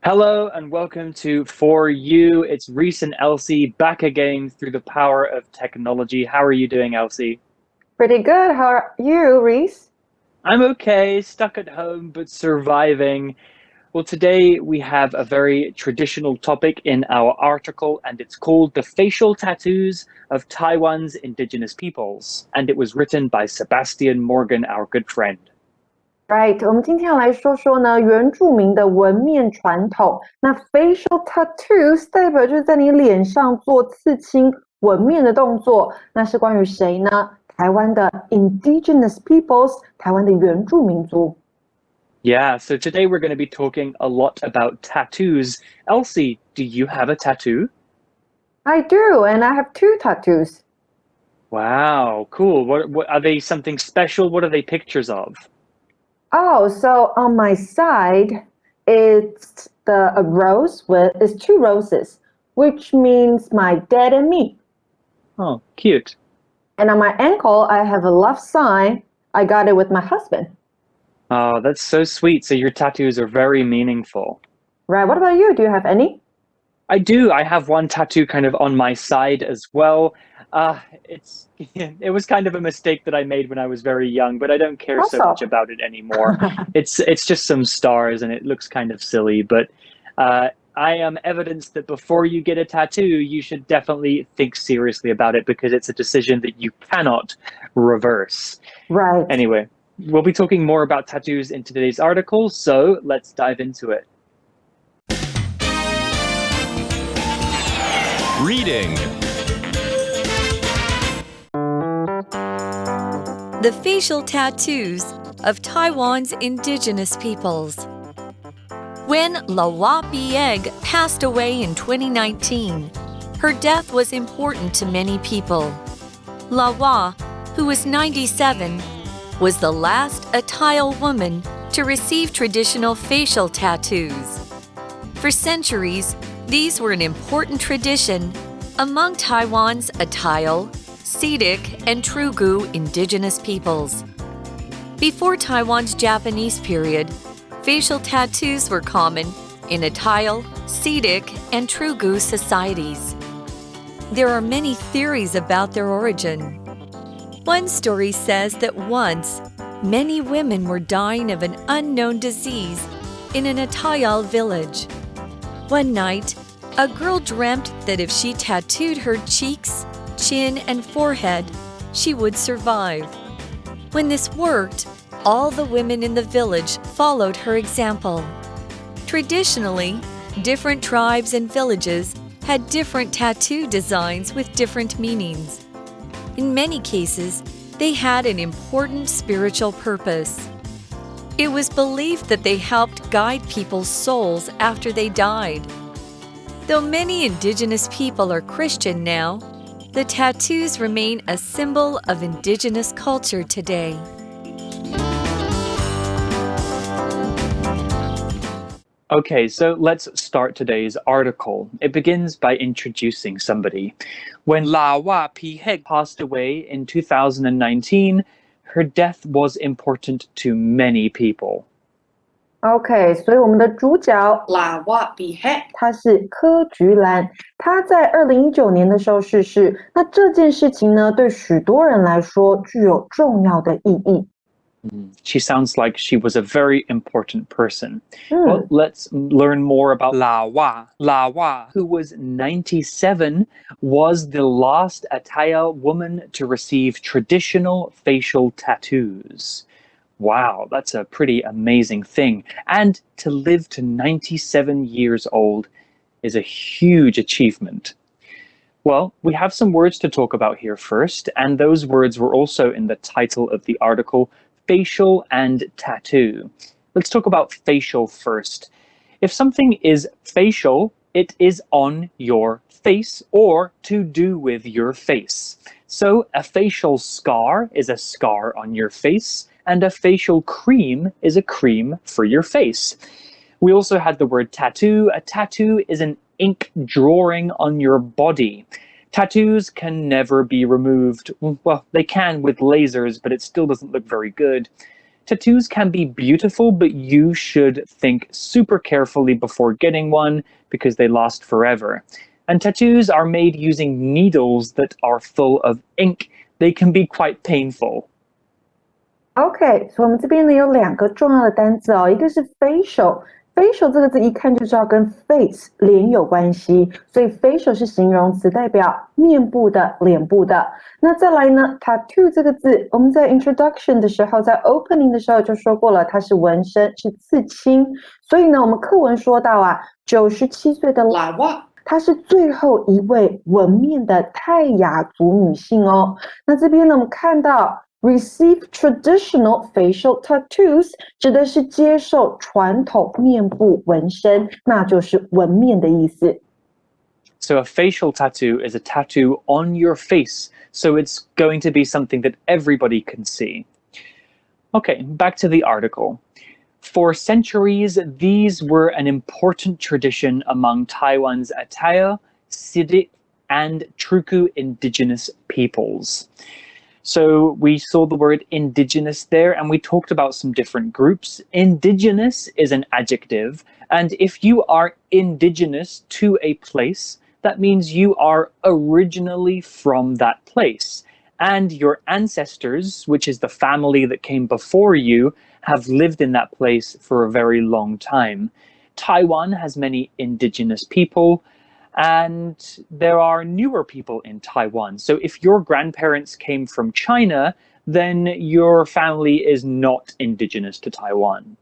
Hello and welcome to For You. It's Reese and Elsie back again through the power of technology. How are you doing, Elsie? Pretty good. How are you, Reese? I'm okay, stuck at home, but surviving. Well, today we have a very traditional topic in our article, and it's called The Facial Tattoos of Taiwan's Indigenous Peoples. And it was written by Sebastian Morgan, our good friend. Right，我们今天要来说说呢原住民的纹面传统。那 facial tattoos 代表就是在你脸上做刺青纹面的动作。那是关于谁呢？台湾的 indigenous peoples， 台湾的原住民族。Yeah, so today we're going to be talking a lot about tattoos. Elsie, do you have a tattoo? I do, and I have two tattoos. Wow, cool. What are they something special? What are they pictures of? Oh, so on my side, it's a rose it's two roses, which means my dad and me. Oh, cute. And on my ankle, I have a love sign. I got it with my husband. Oh, that's so sweet. So your tattoos are very meaningful. Right. What about you? Do you have any? I do. I have one tattoo kind of on my side as well. It was kind of a mistake that I made when I was very young, but I don't care so much about it anymore. It's just some stars and it looks kind of silly, but I am evidence that before you get a tattoo, you should definitely think seriously about it because it's a decision that you cannot reverse. Right. Anyway, we'll be talking more about tattoos in today's article, so let's dive into it. Reading. The facial tattoos of Taiwan's indigenous peoples. When Lawa Bieg passed away in 2019, her death was important to many people. Lawa, who was 97, was the last Atayal woman to receive traditional facial tattoos. For centuries, these were an important tradition among Taiwan's Atayal, Sedic, and Trugu indigenous peoples. Before Taiwan's Japanese period, facial tattoos were common in Atayal, Sedic, and Trugu societies. There are many theories about their origin. One story says that once, many women were dying of an unknown disease in an Atayal village. One night, a girl dreamt that if she tattooed her cheeks, chin, and forehead, she would survive. When this worked, all the women in the village followed her example. Traditionally, different tribes and villages had different tattoo designs with different meanings. In many cases, they had an important spiritual purpose. It was believed that they helped guide people's souls after they died. Though many indigenous people are Christian now, the tattoos remain a symbol of indigenous culture today. Okay, so let's start today's article. It begins by introducing somebody. When Lawa Piheg passed away in 2019, her death was important to many people. OK， 所以我们的主角 Lawa Piheg 他是柯菊蘭，他在2019年的時候逝世。那這件事情呢，對許多人來說具有重要的意義。She sounds like she was a very important person. Well, let's learn more about Lawa. Lawa, who was 97, was the last Atayal woman to receive traditional facial tattoos. Wow, that's a pretty amazing thing. And to live to 97 years old is a huge achievement. Well, we have some words to talk about here first, and those words were also in the title of the article, facial and tattoo. Let's talk about facial first. If something is facial, it is on your face or to do with your face. So a facial scar is a scar on your face, and a facial cream is a cream for your face. We also had the word tattoo. A tattoo is an ink drawing on your body. Tattoos can never be removed. Well, they can with lasers, but it still doesn't look very good. Tattoos can be beautiful, but you should think super carefully before getting one because they last forever. And tattoos are made using needles that are full of ink. They can be quite painful. OK， 所以我们这边呢有2个重要的单字哦，一个是 facial。facial 这个字一看就知道跟 face 脸有关系，所以 facial 是形容詞，代表面部的、臉部的。那再來呢 tattoo 這個字，我們在 introduction 的時候，在 opening 的時候就說過了，它是紋身，是刺青。所以呢，我們課文說到啊，97歲的喇哇她是最後一位紋面的泰雅族女性哦。那這邊呢，我們看到Receive traditional facial tattoos 指的是接受傳統面部紋身，那就是紋面的意思。So a facial tattoo is a tattoo on your face, so it's going to be something that everybody can see. Okay, back to the article. For centuries, these were an important tradition among Taiwan's Atayal, Sidik, and Truku indigenous peoples. So we saw the word indigenous there, and we talked about some different groups. Indigenous is an adjective, and if you are indigenous to a place, that means you are originally from that place. And your ancestors, which is the family that came before you, have lived in that place for a very long time. Taiwan has many indigenous people, and there are newer people in Taiwan. So if your grandparents came from China, then your family is not indigenous to Taiwan.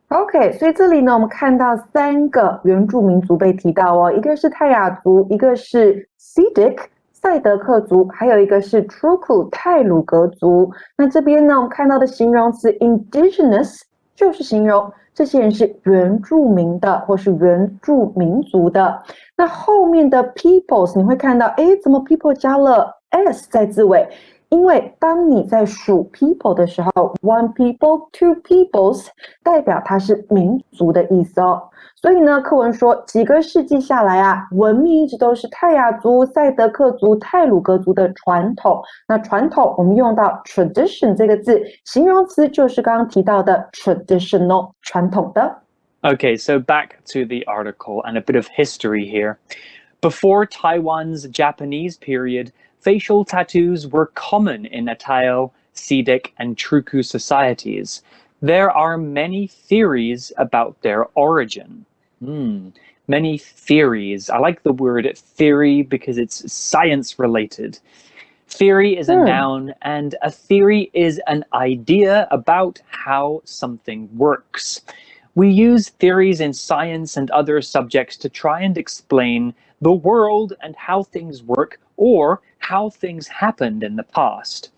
OK， 所以这裡呢，我們看到3個原住民族被提到哦，一個是泰雅族，一個是 Sidik 賽德克族，還有一個是 Truku 太魯閣族。那這邊呢，我們看到的形容詞 indigenous 就是形容這些人是原住民的或是原住民族的。那後面的 peoples 你會看到，誒，怎麼 people 加了 s 在字尾？因為當你在數 people 的時候 one people, two peoples 代表它是民族的意思哦。所以呢，課文說幾個世紀下來啊，紋面一直都是泰雅族、賽德克族、太魯閣族的傳統。那傳統我們用到 tradition 這個字，形容詞就是剛剛提到的 traditional 傳統的。Okay, so back to the article and a bit of history here. Before Taiwan's Japanese period, facial tattoos were common in Atayal, Sidik, and Truku societies. There are many theories about their origin. Many theories. I like the word theory because it's science related. Theory is a noun, and a theory is an idea about how something works. We use theories in science and other subjects to try and explain the world and how things work or how things happened in the past.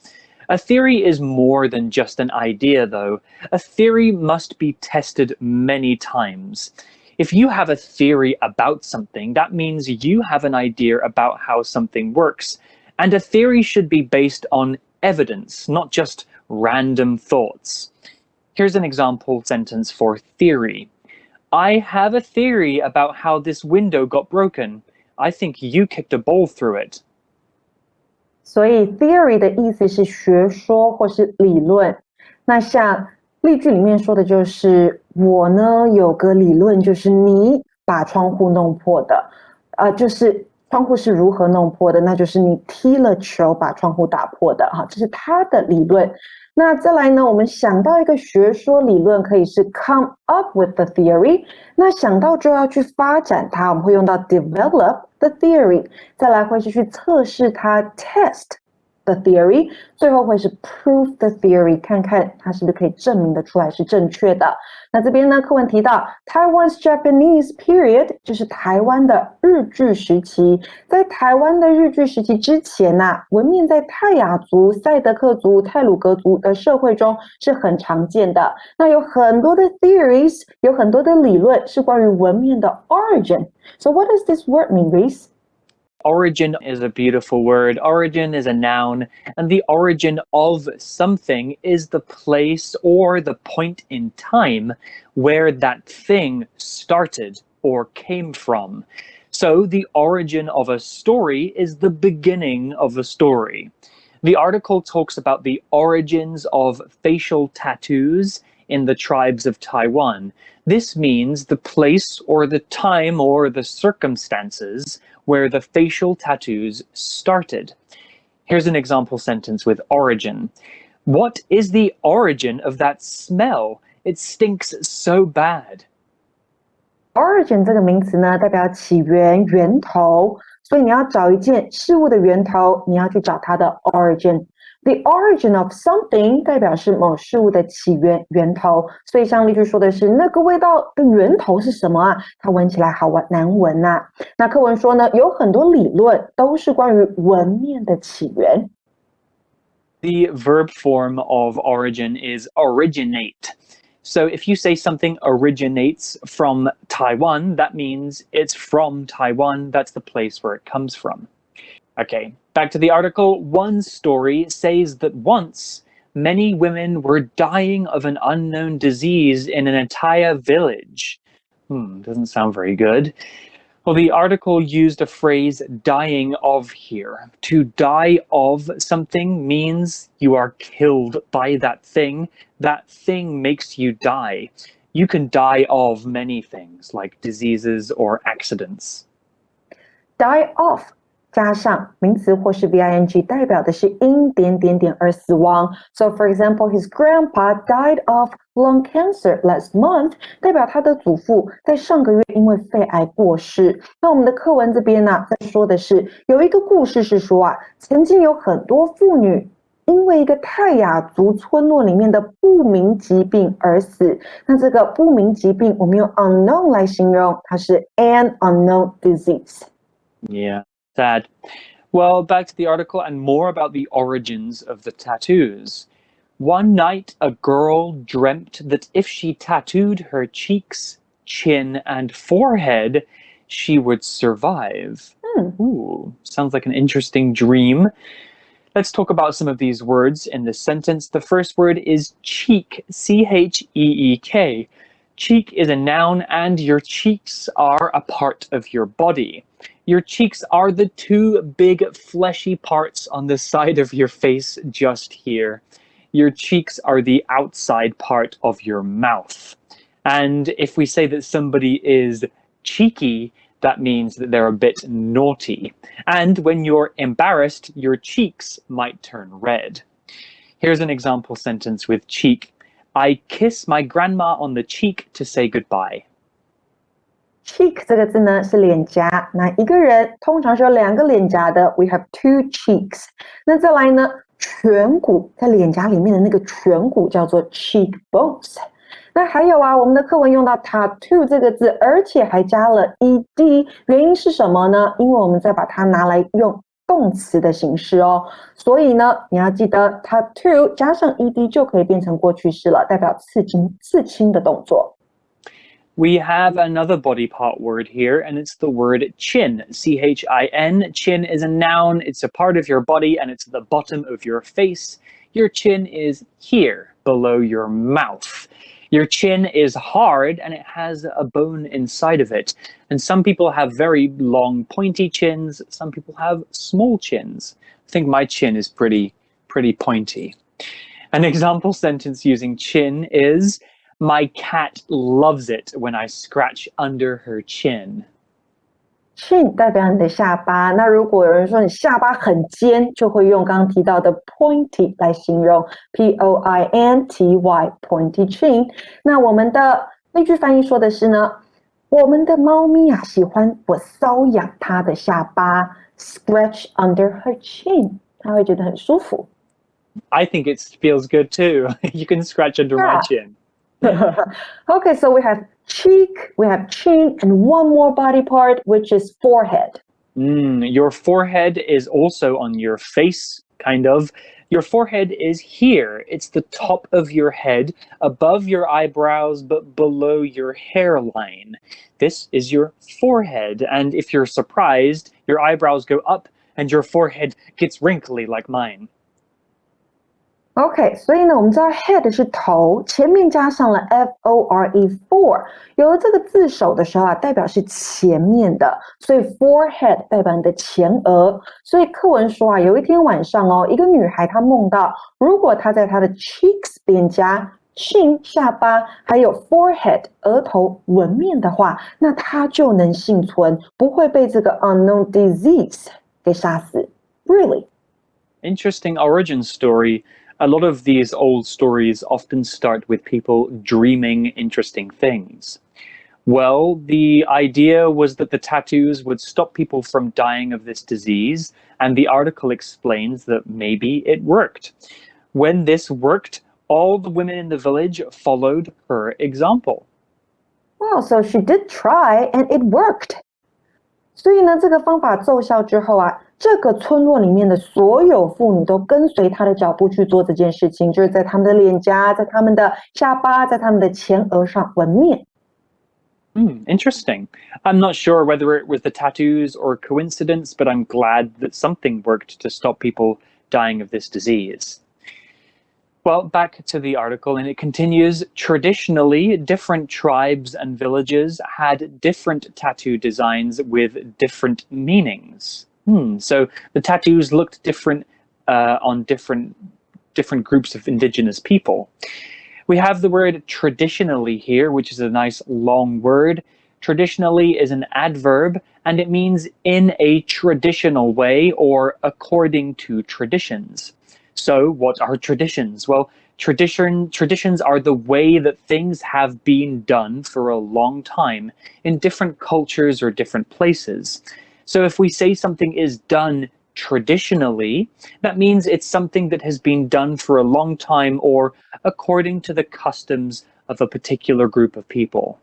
A theory is more than just an idea, though. A theory must be tested many times. If you have a theory about something, that means you have an idea about how something works. And a theory should be based on evidence, not just random thoughts. Here's an example sentence for theory. I have a theory about how this window got broken. I think you kicked a ball through it. 所以 theory 的意思是學說或是理論。那像例句裡面說的就是我呢有個理論，就是你把窗戶弄破的，就是窗戶是如何弄破的，那就是你踢了球把窗戶打破的，这是他的理論。那再來呢，我們想到一個學說理論可以是 come up with the theory， 那想到就要去發展它，我們會用到 develop the theory， 再來會是去測試它 test the theory， 最後會是 prove the theory， 看看它是不是可以證明得出來是正確的。那這邊呢，課文提到 Taiwan's Japanese period 就是台灣的日據時期。在台灣的日據時期之前啊，紋面在泰雅族、賽德克族、太魯閣族的社會中是很常見的。那有很多的 theories， 有很多的理論是關於紋面的 origin。So what does this word mean, Reese? Origin is a beautiful word. Origin is a noun, and the origin of something is the place or the point in time where that thing started or came from. So the origin of a story is the beginning of a story. The article talks about the origins of facial tattoos in the tribes of Taiwan. This means the place or the time or the circumstances where the facial tattoos started. Here's an example sentence with origin. What is the origin of that smell? It stinks so bad. Origin 这个名词呢，代表起源、源头，所以你要找一件事物的源头，你要去找它的 origin。The origin of something 代表是某事物的起源、源头，所以像例句说的是那個味道的源頭是什麼啊？它聞起來好難聞啊。那課文說呢，有很多理論都是關於紋面的起源。The verb form of origin is originate. So if you say something originates from Taiwan, that means it's from Taiwan. That's the place where it comes from. Okay, back to the article. One story says that once many women were dying of an unknown disease in an entire village. Doesn't sound very good. Well, the article used a phrase dying of here. To die of something means you are killed by that thing. That thing makes you die. You can die of many things like diseases or accidents. Die of 加上名詞或是 VING 代表的是因點點點而死亡。So for example, his grandpa died of lung cancer last month, 代表他的祖父在上個月因為肺癌過世。那我們的課文這邊呢，在說的是有一個故事是說啊，曾經有很多婦女因為一個泰雅族村落裡面的不明疾病而死。那這個不明疾病我們用 unknown 來形容，它是 an unknown disease. Yeah. Sad. Well, back to the article and more about the origins of the tattoos. One night, a girl dreamt that if she tattooed her cheeks, chin, and forehead, she would survive. Ooh, sounds like an interesting dream. Let's talk about some of these words in this sentence. The first word is cheek, C-H-E-E-K. Cheek is a noun, and your cheeks are a part of your body. Your cheeks are the two big fleshy parts on the side of your face just here. Your cheeks are the outside part of your mouth. And if we say that somebody is cheeky, that means that they're a bit naughty. And when you're embarrassed, your cheeks might turn red. Here's an example sentence with cheek. I kiss my grandma on the cheek to say goodbye. Cheek 這個字呢是臉頰，那一個人通常是有兩個臉頰的 we have two cheeks。那再來呢，颧骨在臉頰裡面的那個颧骨叫做 cheekbones。那還有啊，我們的課文用到 tattoo 這個字，而且還加了 ed， 原因是什麼呢？因為我們再把它拿來用動詞的形式哦，所以呢，你要記得 tattoo 加上 ed 就可以變成過去式了，代表刺青的動作。We have another body part word here, and it's the word chin, C-H-I-N. Chin is a noun, it's a part of your body, and it's at the bottom of your face. Your chin is here, below your mouth. Your chin is hard, and it has a bone inside of it. And some people have very long, pointy chins. Some people have small chins. I think my chin is pretty pointy. An example sentence using chin is, my cat loves it when I scratch under her chin. Chin 代表你的下巴，那如果有人說你下巴很尖，就會用剛剛提到的 pointy 來形容 P-O-I-N-T-Y pointy chin。那我們的那句翻譯說的是呢，我們的貓咪啊喜歡我搔癢它的下巴 ，scratch under her chin， 它會覺得很舒服。I think it feels good too. You can scratch under my chin. Okay, so we have cheek, we have chin, and one more body part, which is forehead. Your forehead is also on your face, kind of. Your forehead is here. It's the top of your head, above your eyebrows, but below your hairline. This is your forehead. And if you're surprised, your eyebrows go up and your forehead gets wrinkly like mine. OK， 所以呢，我們知道 head 是頭，前面加上了 FORE， 有了這個字首的時候啊，代表是前面的，所以 forehead 代表你的前額。所以課文說啊，有一天晚上哦，一個女孩她夢到，如果她在她的 cheeks 邊加 chin 下巴，還有 forehead 額頭紋面的話，那她就能幸存，不會被這個 unknown disease 給殺死。Really? Interesting origin story. A lot of these old stories often start with people dreaming interesting things. Well, the idea was that the tattoos would stop people from dying of this disease, and the article explains that maybe it worked. When this worked, all the women in the village followed her example. Wow, so she did try and it worked. 所以呢，這個方法奏效之後啊，這個村落裡面的所有婦女都跟隨她的腳步去做這件事情，就是在她們的臉頰、在她們的下巴、在她們的前額上紋面。Interesting. I'm not sure whether it was the tattoos or coincidence, but I'm glad that something worked to stop people dying of this disease. Well, back to the article, and it continues, traditionally, different tribes and villages had different tattoo designs with different meanings. So the tattoos looked different on different groups of indigenous people. We have the word traditionally here, which is a nice long word. Traditionally is an adverb, and it means in a traditional way or according to traditions. So what are traditions? Well, traditions are the way that things have been done for a long time in different cultures or different places. So if we say something is done traditionally, that means it's something that has been done for a long time or according to the customs of a particular group of people.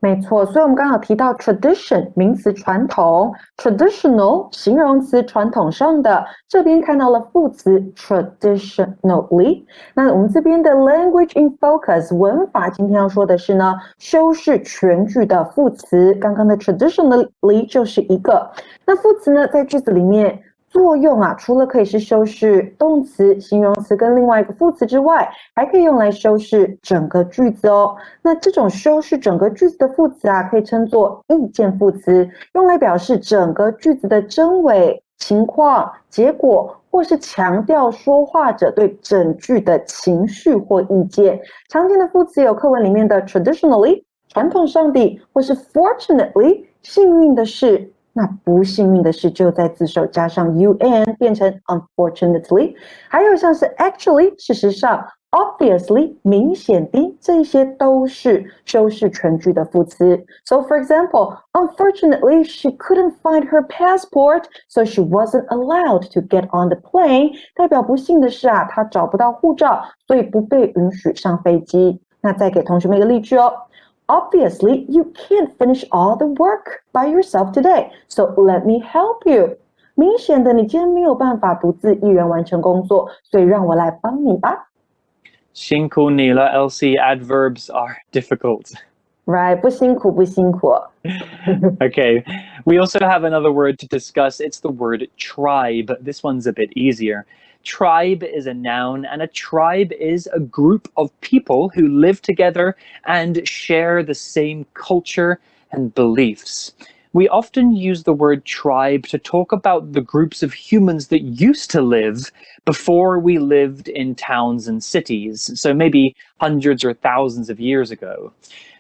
沒錯，所以我們剛好提到 tradition 名詞傳統 traditional 形容詞傳統上的，這邊看到了副詞 traditionally。那我們這邊的 language in focus 文法今天要說的是呢，修飾全句的副詞，剛剛的 traditionally 就是一個。那副詞呢，在句子裡面作用啊，除了可以是修飾動詞、形容詞跟另外一個副詞之外，還可以用來修飾整個句子哦。那這種修飾整個句子的副詞啊，可以稱作意見副詞，用來表示整個句子的真偽、情況、結果，或是強調說話者對整句的情緒或意見。常見的副詞有課文裡面的 traditionally 傳統上的，或是 fortunately 幸運的是。那不幸運的是就在字首加上 un 變成 unfortunately， 還有像是 actually 事實上 obviously 明顯的，這一些都是修飾全句的副詞。So for example, unfortunately she couldn't find her passport, so she wasn't allowed to get on the plane。 代表不幸的是啊，她找不到護照，所以不被允許上飛機。那再給同學們一個例句哦。Obviously, you can't finish all the work by yourself today, so let me help you. 明顯的，你今天沒有辦法獨自一人完成工作，所以讓我來幫你吧。辛苦你了, Elsie. Adverbs are difficult. Right, 不辛苦，不辛苦。Okay, we also have another word to discuss. It's the word tribe. This one's a bit easier. Tribe is a noun, and a tribe is a group of people who live together and share the same culture and beliefs. We often use the word tribe to talk about the groups of humans that used to live before we lived in towns and cities, so maybe hundreds or thousands of years ago.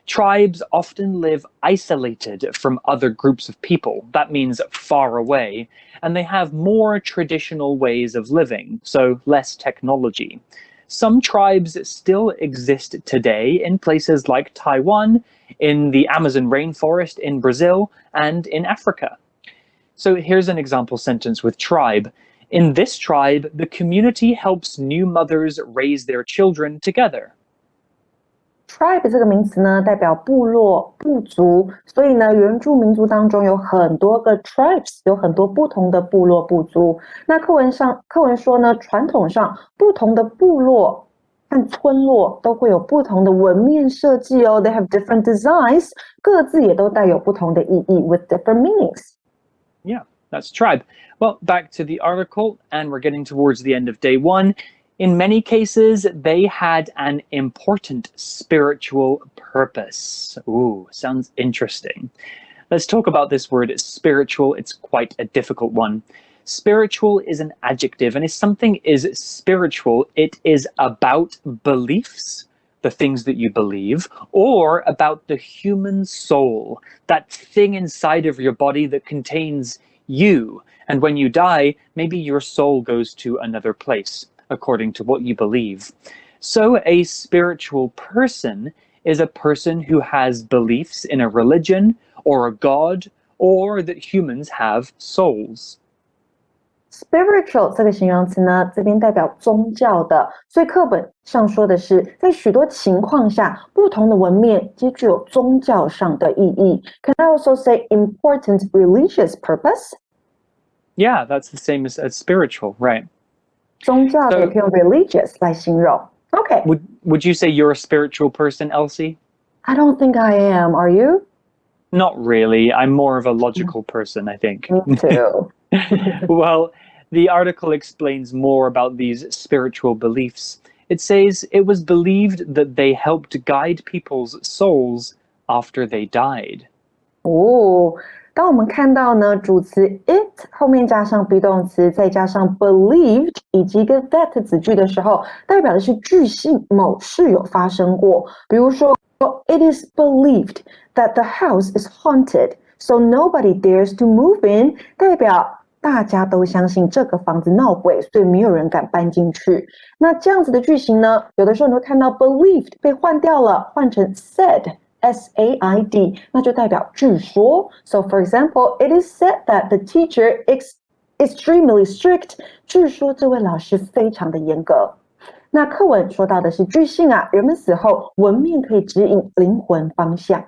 Tribes often live isolated from other groups of people. That means far away. And they have more traditional ways of living, so less technology. Some tribes still exist today in places like Taiwan, in the Amazon rainforest in Brazil, and in Africa. So here's an example sentence with tribe. In this tribe, the community helps new mothers raise their children together. Tribe 这個名詞呢，代表部落、部族，所以呢，原住民族當中有很多個 tribes， 有很多不同的部落、部族。那課文說呢，傳統上不同的部落和村落都會有不同的紋面設計哦 ，they have different designs， 各自也都帶有不同的意義 with different meanings. Yeah, that's tribe. Well, back to the article, and we're getting towards the end of day one. In many cases, they had an important spiritual purpose. Ooh, sounds interesting. Let's talk about this word spiritual. It's quite a difficult one. Spiritual is an adjective, and if something is spiritual, it is about beliefs, the things that you believe, or about the human soul, that thing inside of your body that contains you. And when you die, maybe your soul goes to another place, according to what you believe. So a spiritual person is a person who has beliefs in a religion or a god, or that humans have souls. Spiritual 这个形容詞呢，這邊代表宗教的，所以課本上說的是，在許多情況下，不同的文面皆具有宗教上的意義。Can I also say important religious purpose? Yeah, that's the same as spiritual, right? 宗教的也可以用 religious 來形容。Okay. Would you say you're a spiritual person, Elsie? I don't think I am. Are you? Not really. I'm more of a logical person, I think. Me too. Well, the article explains more about these spiritual beliefs. It says it was believed that they helped guide people's souls after they died. 当我們看到呢，主詞 it 後面加上 be 動詞，再加上 believed 以及跟 that 子句的時候，代表的是據信某事有發生過。比如說 It is believed that the house is haunted, so nobody dares to move in. 代表大家都相信這個房子鬧鬼，所以沒有人敢搬進去。那這樣子的句型呢，有的時候你會看到 believed 被換掉了，換成 said, S-A-I-D, 那就代表據說。So for example, it is said that the teacher is extremely strict. 據說這位老師非常的嚴格。那課文說到的是據信啊，人們死後文面可以指引靈魂方向。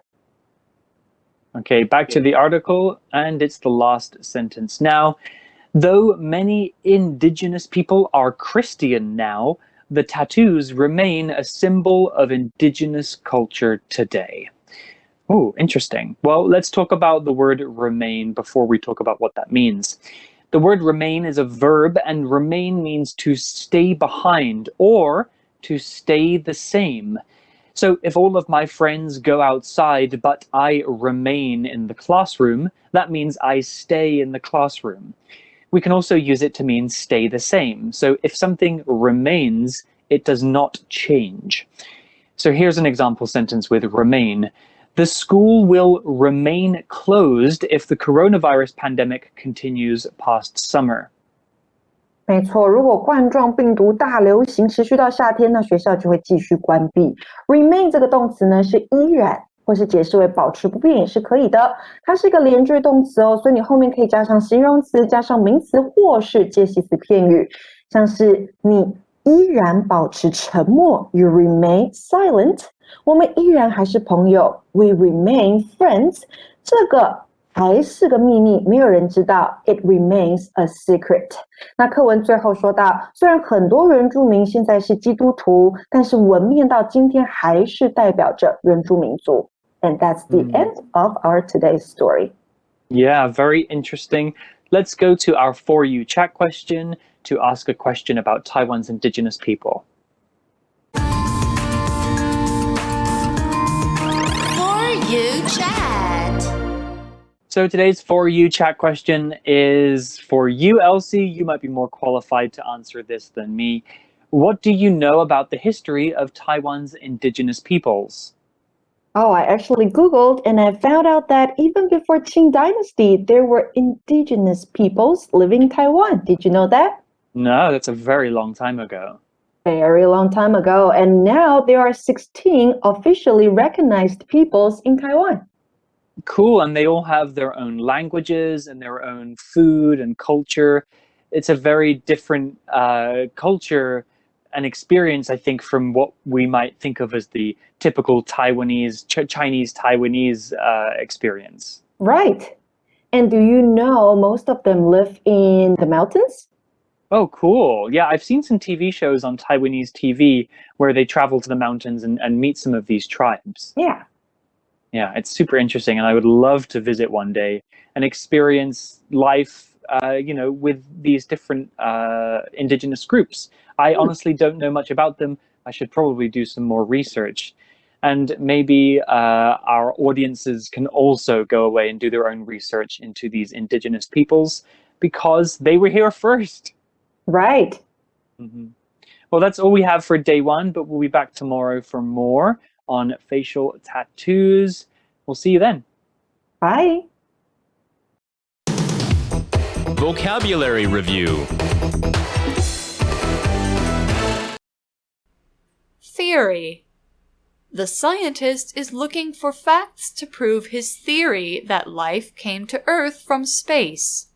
Okay, back to the article, and it's the last sentence. Now, though many indigenous people are Christian now, the tattoos remain a symbol of indigenous culture today. Oh, interesting. Well, let's talk about the word remain before we talk about what that means. The word remain is a verb, and remain means to stay behind or to stay the same. So if all of my friends go outside, but I remain in the classroom, that means I stay in the classroom. We can also use it to mean stay the same. So if something remains, it does not change. So here's an example sentence with remain. The school will remain closed if the coronavirus pandemic continues past summer. 没錯，如果冠狀病毒大流行持續到夏天，那學校就會繼續關閉。Remain 這個動詞呢，是依然，或是解釋為保持不變也是可以的。它是一個連句動詞哦，所以你後面可以加上形容詞，加上名詞，或是介系詞片語，像是你依然保持沉默 ，You remain silent。我們依然還是朋友 ，We remain friends。這個還是個秘密，沒有人知道 ，It remains a secret。那課文最後說到，雖然很多原住民現在是基督徒，但是文面到今天還是代表着原住民族。And that's the end of our today's story. Yeah, very interesting. Let's go to our For You chat question to ask a question about Taiwan's indigenous people. For You chat. So today's For You chat question is for you, Elsie. You might be more qualified to answer this than me. What do you know about the history of Taiwan's indigenous peoples? Oh, I actually Googled and I found out that even before Qing Dynasty, there were indigenous peoples living in Taiwan. Did you know that? No, that's a very long time ago. Very long time ago. And now there are 16 officially recognized peoples in Taiwan. Cool, and they all have their own languages and their own food and culture. It's a very different culture and experience, I think, from what we might think of as the typical Chinese Taiwanese experience. Right. And do you know most of them live in the mountains? Oh, cool. Yeah, I've seen some TV shows on Taiwanese TV where they travel to the mountains and meet some of these tribes. Yeah. Yeah, it's super interesting, and I would love to visit one day and experience life, with these different indigenous groups. I honestly don't know much about them. I should probably do some more research. And maybe our audiences can also go away and do their own research into these indigenous peoples because they were here first. Right. Mm-hmm. Well, that's all we have for day 1, but we'll be back tomorrow for more on facial tattoos. We'll see you then. Bye. Vocabulary Review. Theory. The scientist is looking for facts to prove his theory that life came to Earth from space.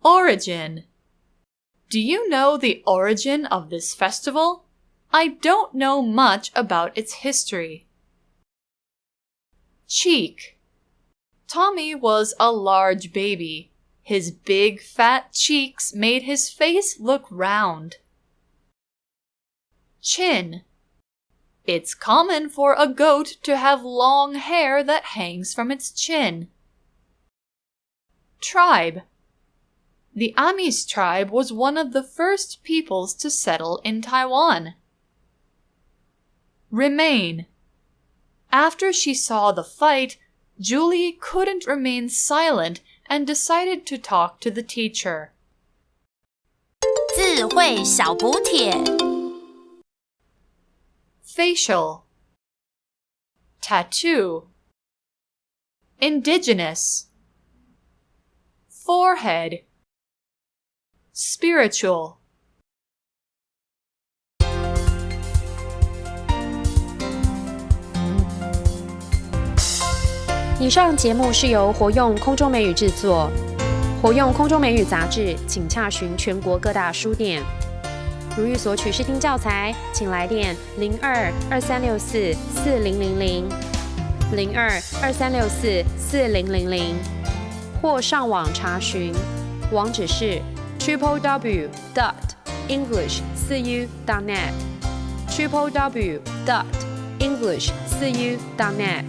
Origin. Do you know the origin of this festival? I don't know much about its history. Cheek. Tommy was a large baby. His big fat cheeks made his face look round. Chin. It's common for a goat to have long hair that hangs from its chin. Tribe. The Amis tribe was one of the first peoples to settle in Taiwan. Remain. After she saw the fight, Julie couldn't remain silent and decided to talk to the teacher. 智慧小補帖 Facial. Tattoo. Indigenous. Forehead. Spiritual. 以上节目是由活用空中美語製作，活用空中美語雜誌，請洽詢全國各大書店。如欲索取試聽教材，請來電02-2364-4000 02-2364-4000，或上網查詢，網址是 www.english4u.net www.english4u.net